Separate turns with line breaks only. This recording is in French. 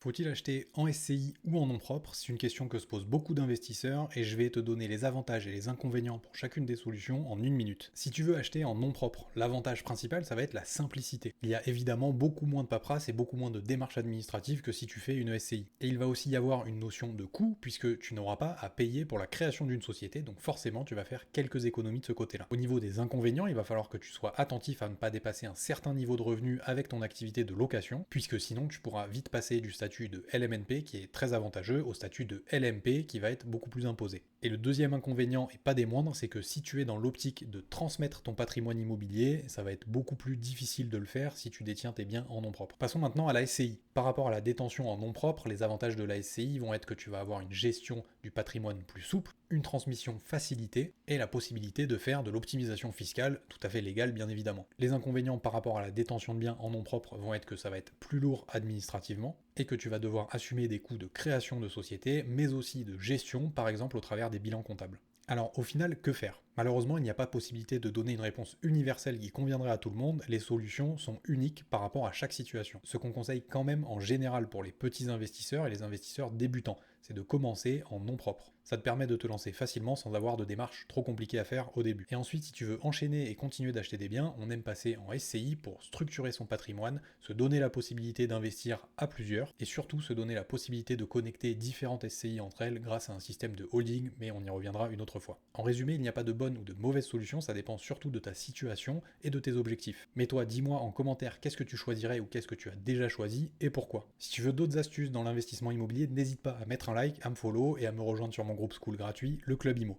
Faut-il acheter en SCI ou en nom propre? C'est une question que se posent beaucoup d'investisseurs et je vais te donner les avantages et les inconvénients pour chacune des solutions en une minute. Si tu veux acheter en nom propre, l'avantage principal, ça va être la simplicité. Il y a évidemment beaucoup moins de paperasse et beaucoup moins de démarches administratives que si tu fais une SCI. Et il va aussi y avoir une notion de coût puisque tu n'auras pas à payer pour la création d'une société, donc forcément tu vas faire quelques économies de ce côté-là. Au niveau des inconvénients, il va falloir que tu sois attentif à ne pas dépasser un certain niveau de revenu avec ton activité de location, puisque sinon tu pourras vite passer du statut de LMNP qui est très avantageux au statut de LMP qui va être beaucoup plus imposé. Et le deuxième inconvénient, et pas des moindres, c'est que si tu es dans l'optique de transmettre ton patrimoine immobilier, ça va être beaucoup plus difficile de le faire si tu détiens tes biens en nom propre. Passons maintenant à la SCI. Par rapport à la détention en nom propre, les avantages de la SCI vont être que tu vas avoir une gestion du patrimoine plus souple, une transmission facilitée et la possibilité de faire de l'optimisation fiscale tout à fait légale bien évidemment. Les inconvénients par rapport à la détention de biens en nom propre vont être que ça va être plus lourd administrativement et que tu vas devoir assumer des coûts de création de société mais aussi de gestion par exemple au travers des bilans comptables. Alors au final, que faire? Malheureusement, il n'y a pas possibilité de donner une réponse universelle qui conviendrait à tout le monde, les solutions sont uniques par rapport à chaque situation. Ce qu'on conseille quand même en général pour les petits investisseurs et les investisseurs débutants, c'est de commencer en nom propre. Ça te permet de te lancer facilement sans avoir de démarches trop compliquées à faire au début. Et ensuite, si tu veux enchaîner et continuer d'acheter des biens, on aime passer en SCI pour structurer son patrimoine, se donner la possibilité d'investir à plusieurs et surtout se donner la possibilité de connecter différentes SCI entre elles grâce à un système de holding, mais on y reviendra une autre fois. En résumé, il n'y a pas de bonne ou de mauvaise solution, ça dépend surtout de ta situation et de tes objectifs. Mais toi, dis-moi en commentaire qu'est-ce que tu choisirais ou qu'est-ce que tu as déjà choisi et pourquoi. Si tu veux d'autres astuces dans l'investissement immobilier, n'hésite pas à mettre un like, à me follow et à me rejoindre sur mon groupe School gratuit, le Club Imo.